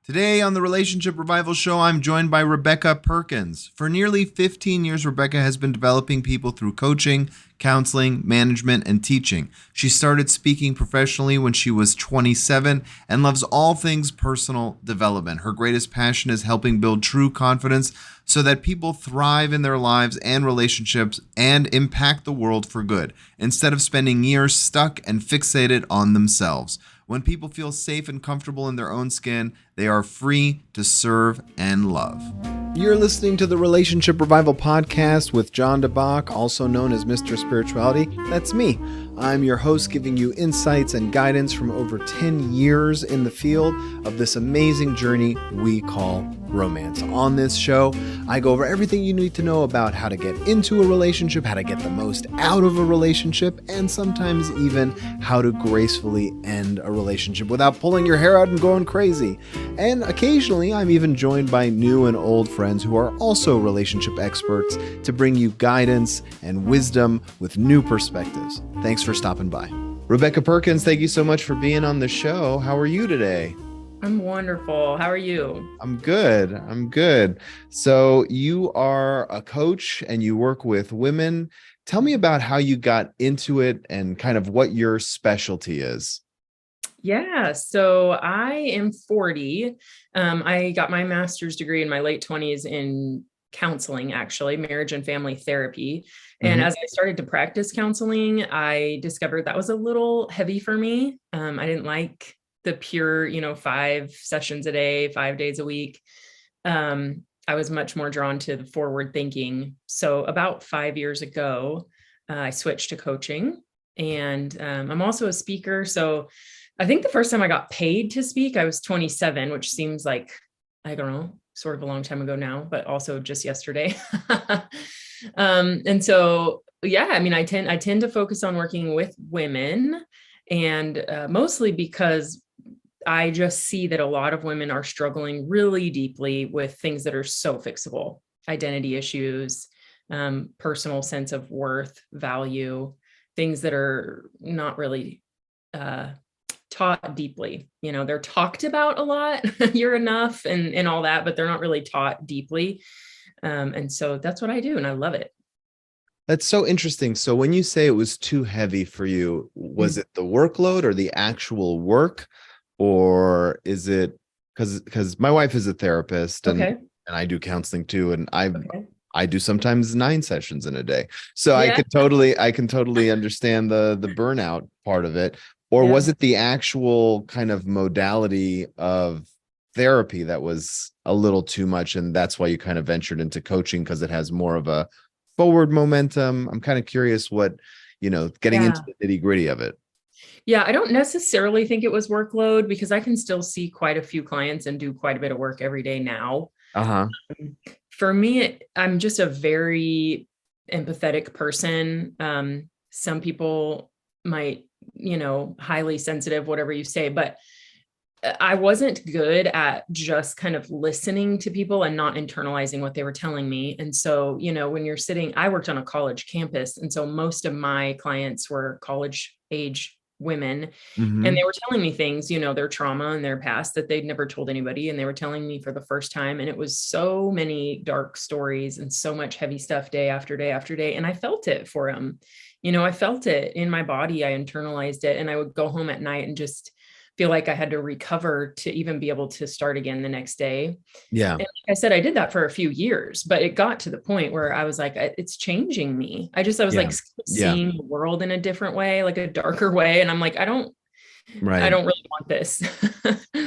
Today on the Relationship Revival Show, I'm joined by Rebeka Perkins. For nearly 15 years, Rebeka has been developing people through coaching, counseling, management, and teaching. She started speaking professionally when she was 27 and loves all things personal development. Her greatest passion is helping build true confidence so that people thrive in their lives and relationships and impact the world for good, instead of spending years stuck and fixated on themselves. When people feel safe and comfortable in their own skin, they are free to serve and love. You're listening to the Relationship Revival Podcast with John DeBach, also known as Mr. Spirituality. That's me. I'm your host, giving you insights and guidance from over 10 years in the field of this amazing journey we call romance. On this show, I go over everything you need to know about how to get into a relationship, how to get the most out of a relationship, and sometimes even how to gracefully end a relationship without pulling your hair out and going crazy. And occasionally, I'm even joined by new and old friends who are also relationship experts to bring you guidance and wisdom with new perspectives. Thanks for stopping by. Rebeka Perkins, thank you so much for being on the show. How are you today? I'm wonderful. How are you? I'm good. So you are a coach and you work with women. Tell me about how you got into it and kind of what your specialty is. Yeah, so I am 40. I got my master's degree in my late 20s in counseling, actually, marriage and family therapy. And as I started to practice counseling, I discovered that was a little heavy for me. I didn't like the pure, 5 sessions a day, 5 days a week. I was much more drawn to the forward thinking. So about 5 years ago, I switched to coaching, and I'm also a speaker. So I think the first time I got paid to speak, I was 27, which seems like, I don't know, sort of a long time ago now, but also just yesterday. And so, yeah, I mean, I tend to focus on working with women, and mostly because I just see that a lot of women are struggling really deeply with things that are so fixable: identity issues, personal sense of worth, value, things that are not really taught deeply. They're talked about a lot, you're enough and all that, but they're not really taught deeply. And so that's what I do, and I love it. That's so interesting. So when you say it was too heavy for you, was it the workload or the actual work? Or is it because my wife is a therapist and Okay. I do counseling too, and Okay. I do sometimes 9 sessions in a day. So Yeah. I can totally understand the burnout part of it. Or Yeah. was it the actual kind of modality of therapy that was a little too much, and that's why you kind of ventured into coaching because it has more of a forward momentum? I'm kind of curious what, getting into Yeah. the nitty-gritty of it. Yeah. I don't necessarily think it was workload, because I can still see quite a few clients and do quite a bit of work every day now. Uh-huh. For me, I'm just a very empathetic person. Some people might, highly sensitive, whatever you say, but I wasn't good at just kind of listening to people and not internalizing what they were telling me. And so, when you're sitting, I worked on a college campus, and so most of my clients were college age women, and Mm-hmm. they were telling me things, their trauma and their past that they'd never told anybody. And they were telling me for the first time. And it was so many dark stories and so much heavy stuff day after day after day. And I felt it for them. I felt it in my body. I internalized it. And I would go home at night and just feel like I had to recover to even be able to start again the next day. Yeah. And like I said, I did that for a few years, but it got to the point where I was like, it's changing me. I was Yeah. like Yeah. seeing the world in a different way, like a darker way. And I'm like, I don't Right. really want this.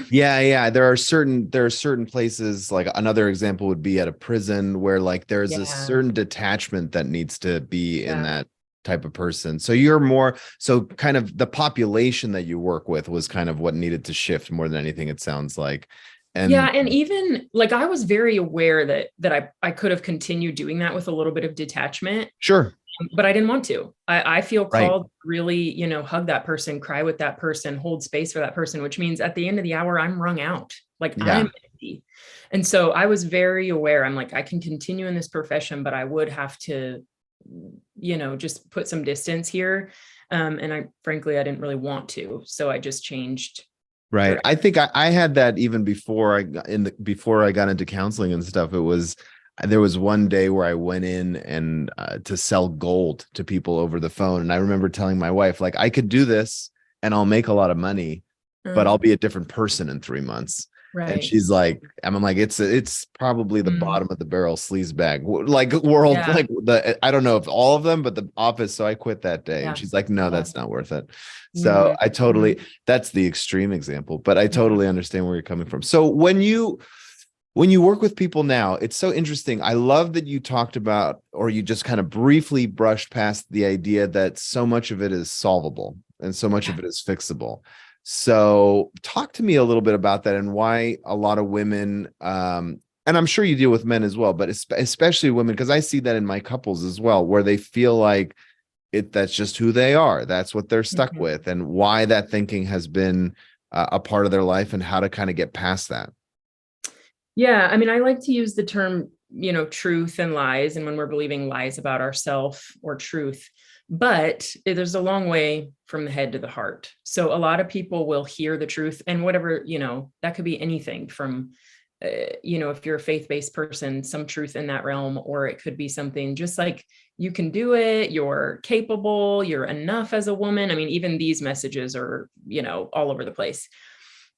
Yeah, yeah. There are certain places, like another example would be at a prison where like there's a Yeah. certain detachment that needs to be in Yeah. that type of person. So you're more so kind of the population that you work with was kind of what needed to shift more than anything, it sounds like. Yeah. And And even like, I was very aware that I could have continued doing that with a little bit of detachment, sure. but I didn't want to. I feel Right. called to really, hug that person, cry with that person, hold space for that person, which means at the end of the hour, I'm wrung out. Like, Yeah. I'm empty. And so I was very aware. I'm like, I can continue in this profession, but I would have to, just put some distance here. And frankly, I didn't really want to. So I just changed Right. I think I had that even before before I got into counseling and stuff. There was one day where I went in and to sell gold to people over the phone. And I remember telling my wife, like, I could do this and I'll make a lot of money, but I'll be a different person in 3 months. And Right. she's like, I'm like, it's probably the Mm. bottom of the barrel sleaze bag, like world, Yeah. like I don't know if all of them, but the office. So I quit that day. And Yeah. she's like, no, Yeah. that's not worth it. So Mhm. I totally, that's the extreme example, but I totally understand where you're coming from. So when you work with people now, it's so interesting. I love that you talked about, or you just kind of briefly brushed past the idea that so much of it is solvable and so much of it is fixable. So talk to me a little bit about that and why a lot of women, and I'm sure you deal with men as well, but especially women, because I see that in my couples as well, where they feel like that's just who they are. That's what they're stuck Mhm. with, and why that thinking has been a part of their life and how to kind of get past that. Yeah, I mean, I like to use the term, truth and lies, and when we're believing lies about ourselves or truth. But there's a long way from the head to the heart. So a lot of people will hear the truth and whatever, that could be anything from, if you're a faith-based person, some truth in that realm, or it could be something just like you can do it, you're capable, you're enough as a woman. I mean, even these messages are, all over the place.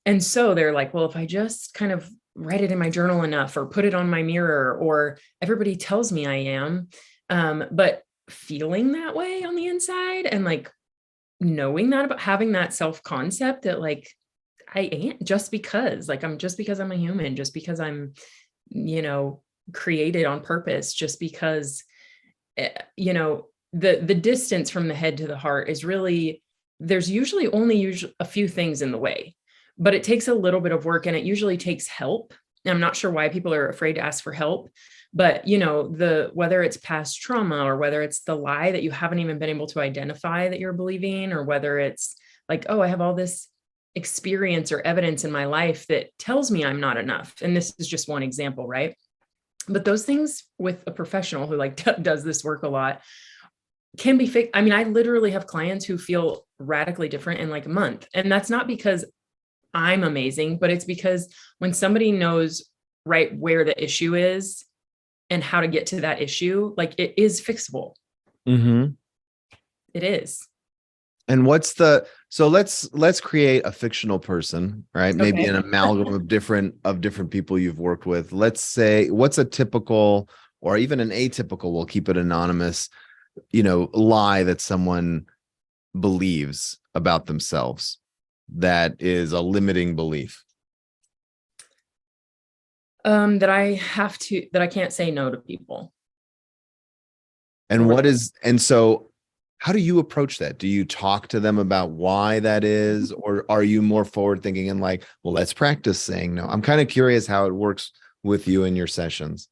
And so they're like, well, if I just kind of write it in my journal enough or put it on my mirror, or everybody tells me I am, but feeling that way on the inside and like knowing that, about having that self-concept that like I ain't just because like just because I'm a human, just because I'm, you know, created on purpose, just because, the distance from the head to the heart is really, there's usually a few things in the way, but it takes a little bit of work and it usually takes help. And I'm not sure why people are afraid to ask for help, but whether it's past trauma or whether it's the lie that you haven't even been able to identify that you're believing, or whether it's like, oh, I have all this experience or evidence in my life that tells me I'm not enough. And this is just one example, right? But those things with a professional who like does this work a lot can be fixed. I mean, I literally have clients who feel radically different in like a month. And that's not because I'm amazing, but it's because when somebody knows right where the issue is and how to get to that issue, like it is fixable. Mm-hmm. It is. And so let's create a fictional person, right? Maybe Okay. an amalgam of different people you've worked with. Let's say, what's a typical or even an atypical, we'll keep it anonymous, lie that someone believes about themselves that is a limiting belief. That I can't say no to people. And so how do you approach that? Do you talk to them about why that is, or are you more forward thinking and like, well, let's practice saying no? I'm kind of curious how it works with you in your sessions.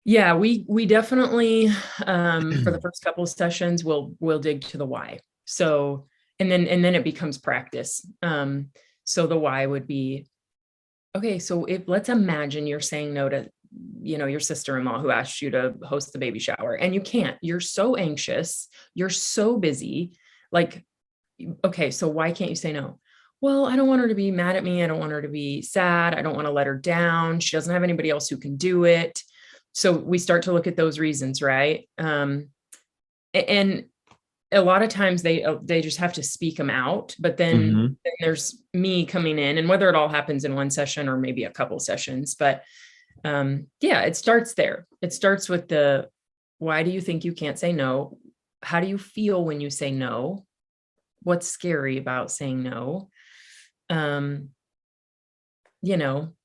Yeah, we definitely for the first couple of sessions we'll dig to the why. So and then it becomes practice. So the why would be, okay, so if let's imagine you're saying no to, your sister-in-law who asked you to host the baby shower and you can't. You're so anxious, you're so busy. Like, okay, so why can't you say no? Well, I don't want her to be mad at me. I don't want her to be sad. I don't want to let her down. She doesn't have anybody else who can do it. So we start to look at those reasons, right? And a lot of times they just have to speak them out, but Mm-hmm. then there's me coming in, and whether it all happens in one session or maybe a couple sessions, but yeah, it starts there. It starts with the, why do you think you can't say no? How do you feel when you say no? What's scary about saying no? Um, you know,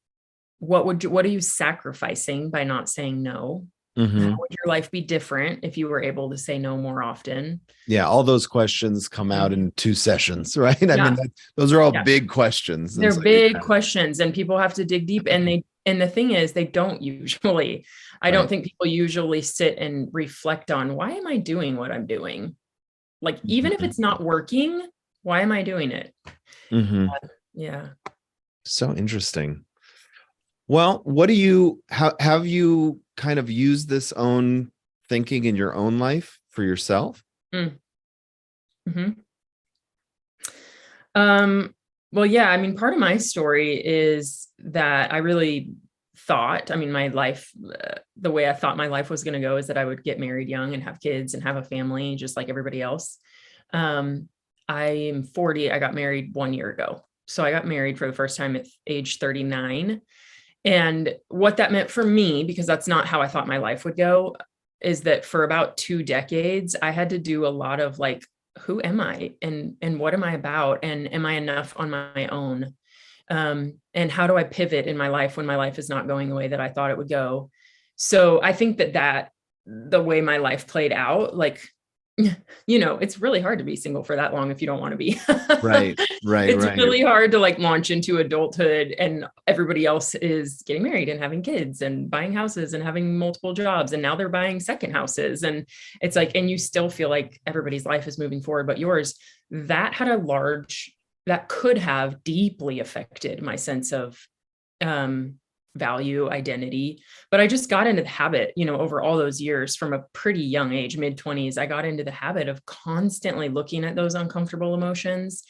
what are you sacrificing by not saying no? How Mm-hmm. would your life be different if you were able to say no more often? Yeah, all those questions come out Mhm. in 2 sessions, right? I mean, Yeah, those are all yeah. big questions, and They're so big questions and people have to dig deep, and the thing is they don't usually, I don't right. think people usually sit and reflect on, why am I doing what I'm doing? Like, even if Mm-hmm. it's not working, why am I doing it? Mm-hmm. Yeah. So interesting. Well, what do you how have you kind of used this own thinking in your own life for yourself? Mm. Mhm. Um, Well, yeah, I mean, part of my story is that I really thought, I mean, my life, the way I thought my life was going to go is that I would get married young and have kids and have a family just like everybody else. Um, I am 40. I got married 1 year ago. So I got married for the first time at age 39. And what that meant for me, because that's not how I thought my life would go, is that for about 2 decades, I had to do a lot of like, who am I and what am I about? And am I enough on my own? And how do I pivot in my life when my life is not going the way that I thought it would go? So I think that the way my life played out, like, it's really hard to be single for that long if you don't want to be. Right, right, It's right. really hard to like launch into adulthood and everybody else is getting married and having kids and buying houses and having multiple jobs. And now they're buying second houses. And it's like, and you still feel like everybody's life is moving forward, but yours, that could have deeply affected my sense of value, identity. But I just got into the habit, over all those years from a pretty young age, mid-20s, I got into the habit of constantly looking at those uncomfortable emotions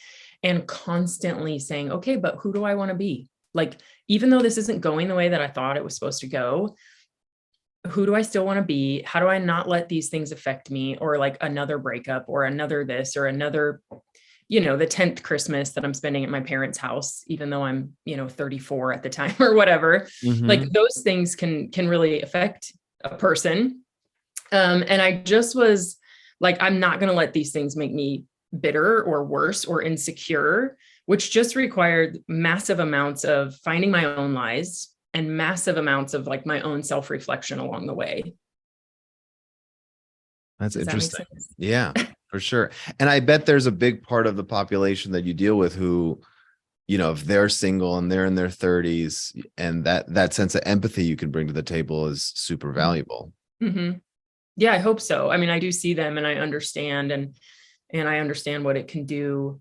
and constantly saying, okay, but who do I want to be? Like, even though this isn't going the way that I thought it was supposed to go, who do I still want to be? How do I not let these things affect me, or like another breakup or another this or another, the 10th Christmas that I'm spending at my parents' house, even though I'm, 34 at the time or whatever. Like Mm-hmm. those things can really affect a person. And I just was like, I'm not going to let these things make me bitter or worse or insecure, which just required massive amounts of finding my own lies and massive amounts of like my own self-reflection along the way. That's Does that make interesting. sense? Yeah, for sure. And I bet there's a big part of the population that you deal with who, if they're single and they're in their 30s, and that sense of empathy you can bring to the table is super valuable. Mm-hmm. Yeah, I hope so. I mean, I do see them and I understand, and I understand what it can do.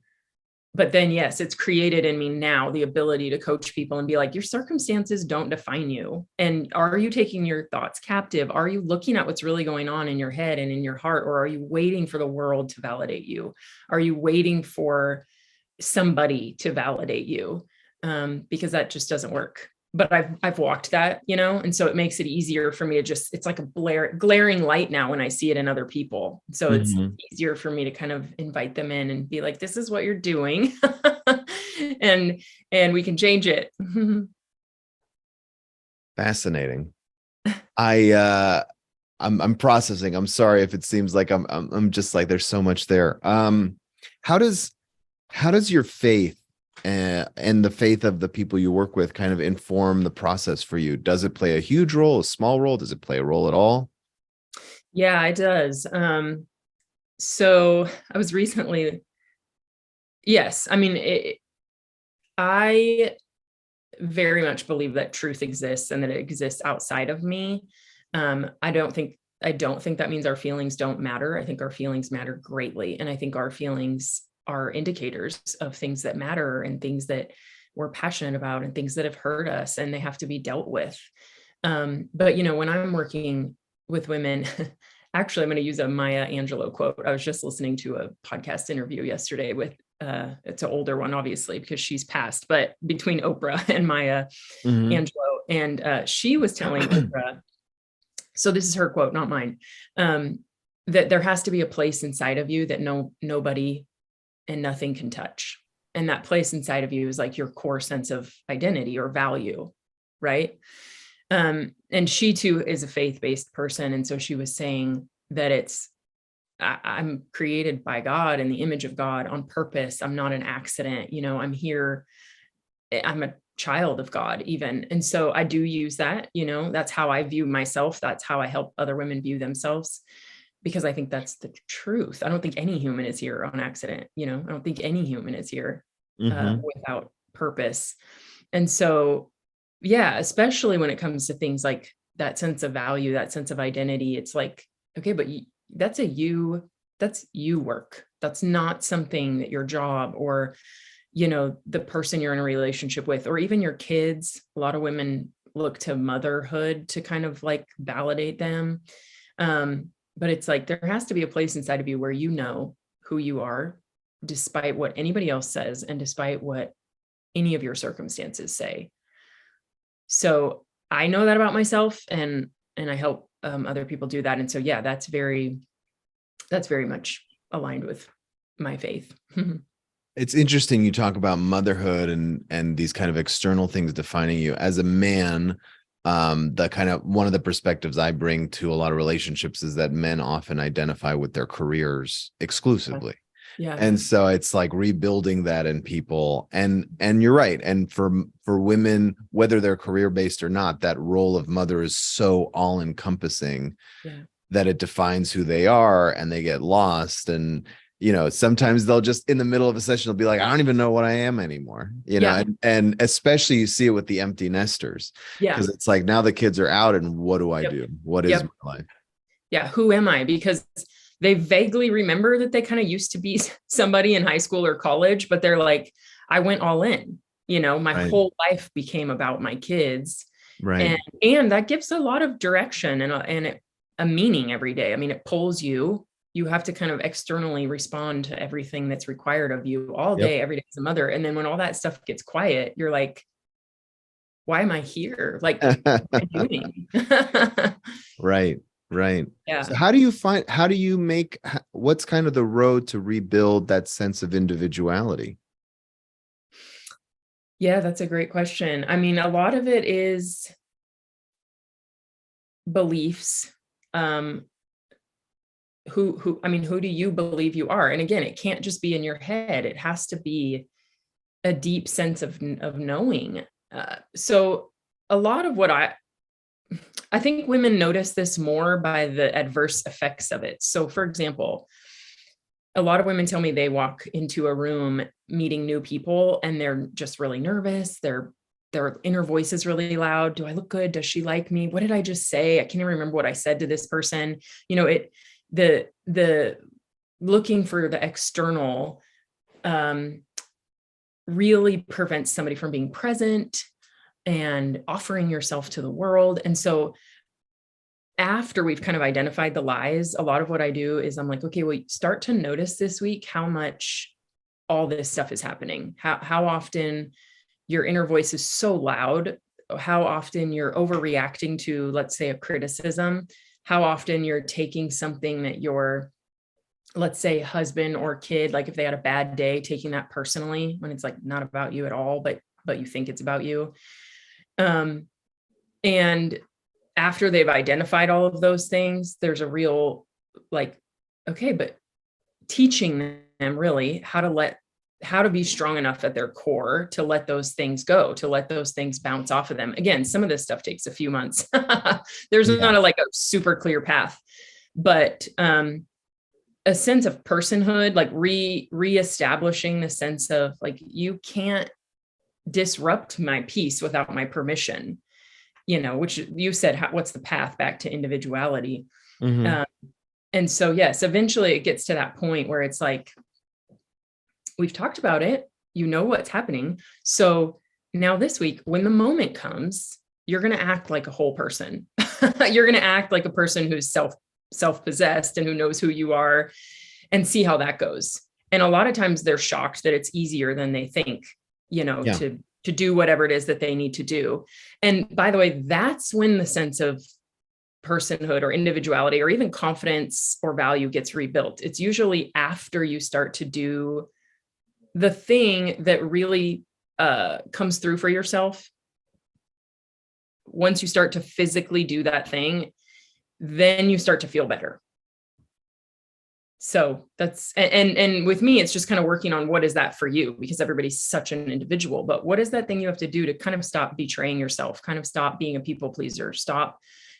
But then, yes, it's created in me now the ability to coach people and be like, your circumstances don't define you. And are you taking your thoughts captive? Are you looking at what's really going on in your head and in your heart? Or are you waiting for the world to validate you? Are you waiting for somebody to validate you? Because that just doesn't work. But I've walked that, and so it makes it easier for me to just, it's like a glaring light now when I see it in other people. So it's Mhm. easier for me to kind of invite them in and be like, this is what you're doing. and we can change it. Fascinating. I I'm processing. I'm sorry if it seems like I'm just like there's so much there. How does your faith and the faith of the people you work with kind of inform the process for you? Does it play a huge role, a small role? Does it play a role at all? Yeah, it does. So I was recently, yes, I mean, I very much believe that truth exists and that it exists outside of me. I don't think that means our feelings don't matter. I think our feelings matter greatly. And I think our feelings are indicators of things that matter and things that we're passionate about and things that have hurt us, and they have to be dealt with. But when I'm working with women, actually, I'm going to use a Maya Angelou quote. I was just listening to a podcast interview yesterday with, it's an older one, obviously, because she's passed, but between Oprah and Maya Mhm. Angelou. And she was telling Oprah, so this is her quote, not mine, that there has to be a place inside of you that nobody and nothing can touch. And that place inside of you is like your core sense of identity or value, right? And she too is a faith-based person. And so she was saying that I'm created by God in the image of God on purpose. I'm not an accident. I'm here. I'm a child of God even. And so I do use that, that's how I view myself. That's how I help other women view themselves, because I think that's the truth. I don't think any human is here on accident. I don't think any human is here Mhm. without purpose. And so, yeah, especially when it comes to things like that sense of value, that sense of identity, it's like, okay, but that's you work. That's not something that your job or, the person you're in a relationship with, or even your kids. A lot of women look to motherhood to kind of like validate them. But it's like, there has to be a place inside of you where you know who you are, despite what anybody else says and despite what any of your circumstances say. So I know that about myself, and I help other people do that. And so, yeah, that's very much aligned with my faith. It's interesting you talk about motherhood and these kind of external things defining you as a man. The kind of one of the perspectives I bring to a lot of relationships is that men often identify with their careers exclusively. Yeah. And so it's like rebuilding that in people. And you're right. And for women, whether they're career based or not, that role of mother is so all encompassing that it defines who they are, and they get lost. And sometimes they'll just, in the middle of a session, they'll be like, I don't even know what I am anymore, and especially you see it with the empty nesters, because it's like, now the kids are out, and what do I do? What is my life? Yeah. Who am I? Because they vaguely remember that they kind of used to be somebody in high school or college, but they're like, I went all in, my whole life became about my kids. Right. And that gives a lot of direction and a meaning every day. I mean, it pulls you. You have to kind of externally respond to everything that's required of you all day, every day as a mother. And then when all that stuff gets quiet, you're like, why am I here? Like, what am I doing? Right. Yeah. So what's kind of the road to rebuild that sense of individuality? Yeah, that's a great question. I mean, a lot of it is beliefs. Who do you believe you are? And again, it can't just be in your head. It has to be a deep sense of knowing. So a lot of what I think women notice this more by the adverse effects of it. So for example, a lot of women tell me they walk into a room meeting new people and they're just really nervous. Their inner voice is really loud. Do I look good? Does she like me? What did I just say? I can't even remember what I said to this person. The looking for the external really prevents somebody from being present and offering yourself to the world. And so after we've kind of identified the lies, a lot of what I do is I'm like, okay, well, start to notice this week how much all this stuff is happening, how often your inner voice is so loud, how often you're overreacting to, let's say, a criticism, how often you're taking something that your, let's say, husband or kid, like if they had a bad day, taking that personally when it's like not about you at all, but you think it's about you. And after they've identified all of those things, there's a real like, okay, but teaching them really how to be strong enough at their core to let those things go, to let those things bounce off of them. Again, some of this stuff takes a few months. There's not a super clear path, but a sense of personhood, like reestablishing the sense of like, you can't disrupt my peace without my permission, which you said, what's the path back to individuality? Mm-hmm. And so, yes, eventually it gets to that point where it's like, we've talked about it, what's happening. So now this week, when the moment comes, you're going to act like a whole person. You're going to act like a person who's self-possessed and who knows who you are, and see how that goes. And a lot of times they're shocked that it's easier than they think, to do whatever it is that they need to do. And by the way, that's when the sense of personhood or individuality or even confidence or value gets rebuilt. It's usually after you start to do the thing that really comes through for yourself. Once you start to physically do that thing, then you start to feel better. So that's, and with me, it's just kind of working on what is that for you, because everybody's such an individual, but what is that thing you have to do to kind of stop betraying yourself, kind of stop being a people pleaser, stop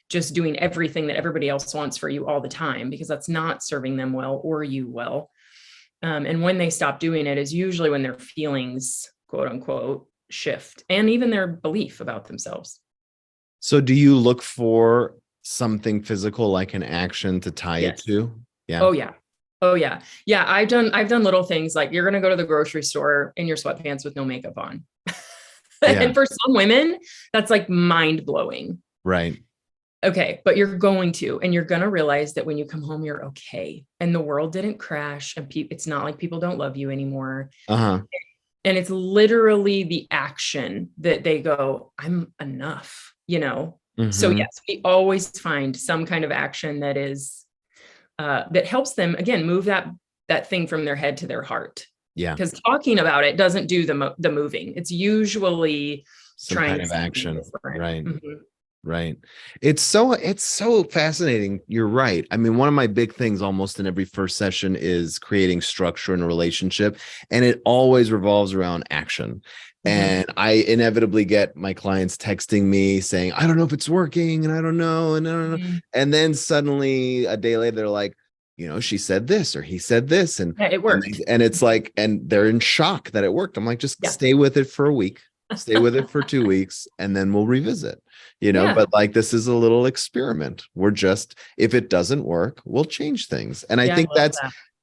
just doing everything that everybody else wants for you all the time, because that's not serving them well or you well. And when they stop doing it is usually when their feelings, quote unquote, shift, and even their belief about themselves. So do you look for something physical, like an action to tie it to? Yeah. Oh yeah. Yeah. I've done little things like you're going to go to the grocery store in your sweatpants with no makeup on. And for some women, that's like mind blowing. Right. Okay. But you're going to, and you're going to realize that when you come home, you're okay. And the world didn't crash, and it's not like people don't love you anymore. Uh-huh. And it's literally the action that they go, I'm enough, So Mhm. yes, we always find some kind of action that is, that helps them, again, move that thing from their head to their heart. Yeah. Because talking about it doesn't do the moving. It's usually Some trying kind of something action. different. Right. Mhm. Right. It's so fascinating. You're right. I mean, one of my big things almost in every first session is creating structure in a relationship, and it always revolves around action. And I inevitably get my clients texting me saying, I don't know if it's working, and I don't know, and I don't know. Mhm. And then suddenly a day later, they're like, she said this or he said this, and Yeah, it worked. and it's like, and they're in shock that it worked. I'm like, just Yeah. stay with it for a week, stay with it for 2 weeks, and then we'll revisit. Yeah. But like, this is a little experiment. If it doesn't work, we'll change things. And I Yeah, think I love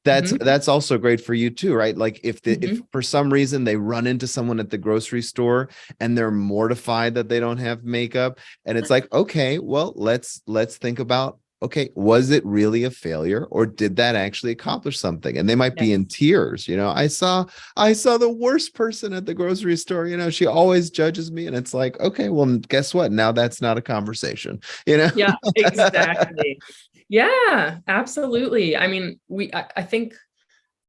that. that's also great for you too, right? Like if Mhm. for some reason they run into someone at the grocery store and they're mortified that they don't have makeup, and it's like, okay, well, let's think about, okay, was it really a failure, or did that actually accomplish something? And they might be in Yes. tears. I saw the worst person at the grocery store. She always judges me. And it's like, okay, well, guess what? Now that's not a conversation, Yeah, exactly. Yeah, absolutely. I mean, I think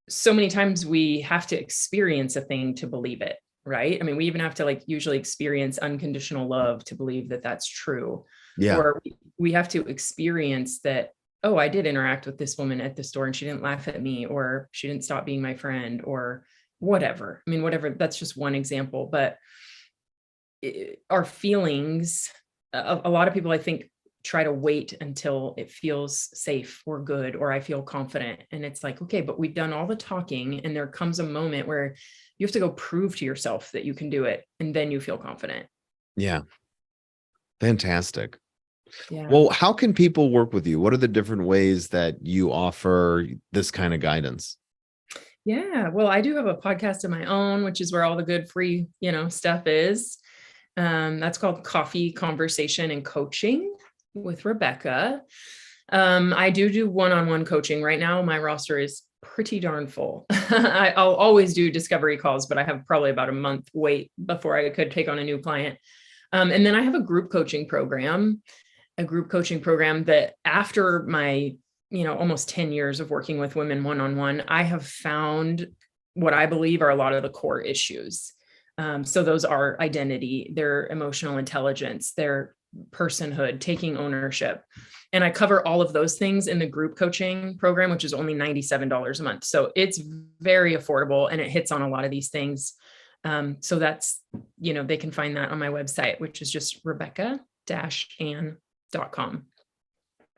so many times we have to experience a thing to believe it, right? I mean, we even have to like usually experience unconditional love to believe that that's true. Yeah. Or we have to experience that, oh, I did interact with this woman at the store and she didn't laugh at me, or she didn't stop being my friend, or whatever. I mean, whatever, that's just one example, but our feelings, a lot of people, I think, try to wait until it feels safe or good, or I feel confident. And it's like, okay, but we've done all the talking, and there comes a moment where you have to go prove to yourself that you can do it. And then you feel confident. Yeah. Fantastic. Yeah. Well, how can people work with you? What are the different ways that you offer this kind of guidance? Yeah. Well, I do have a podcast of my own, which is where all the good free, stuff is. That's called Coffee, Conversation, and Coaching with Rebeka. I do one-on-one coaching right now. My roster is pretty darn full. I'll always do discovery calls, but I have probably about a month wait before I could take on a new client. And then I have a group coaching program that after my, almost 10 years of working with women one-on-one, I have found what I believe are a lot of the core issues. So those are identity, their emotional intelligence, their personhood, taking ownership. And I cover all of those things in the group coaching program, which is only $97 a month. So it's very affordable, and it hits on a lot of these things. So that's, they can find that on my website, which is just rebecca-ann.com.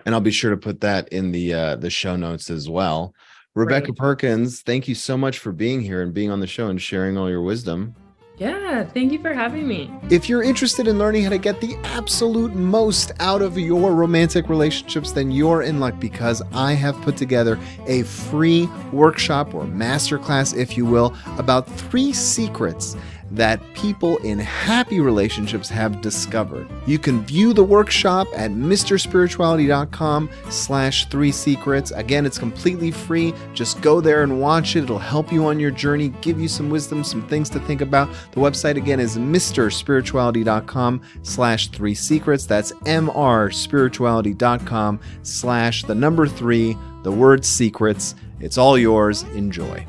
And I'll be sure to put that in the show notes as well. Rebeka Great. Perkins, thank you so much for being here and being on the show and sharing all your wisdom. Yeah, thank you for having me. If you're interested in learning how to get the absolute most out of your romantic relationships, then you're in luck, because I have put together a free workshop, or masterclass, if you will, about 3 secrets that people in happy relationships have discovered. You can view the workshop at mrspirituality.com/3secrets. Again, it's completely free. Just go there and watch it. It'll help you on your journey, give you some wisdom, some things to think about. The website again is mrspirituality.com/3secrets. That's mrspirituality.com/3, the word secrets. It's all yours. Enjoy.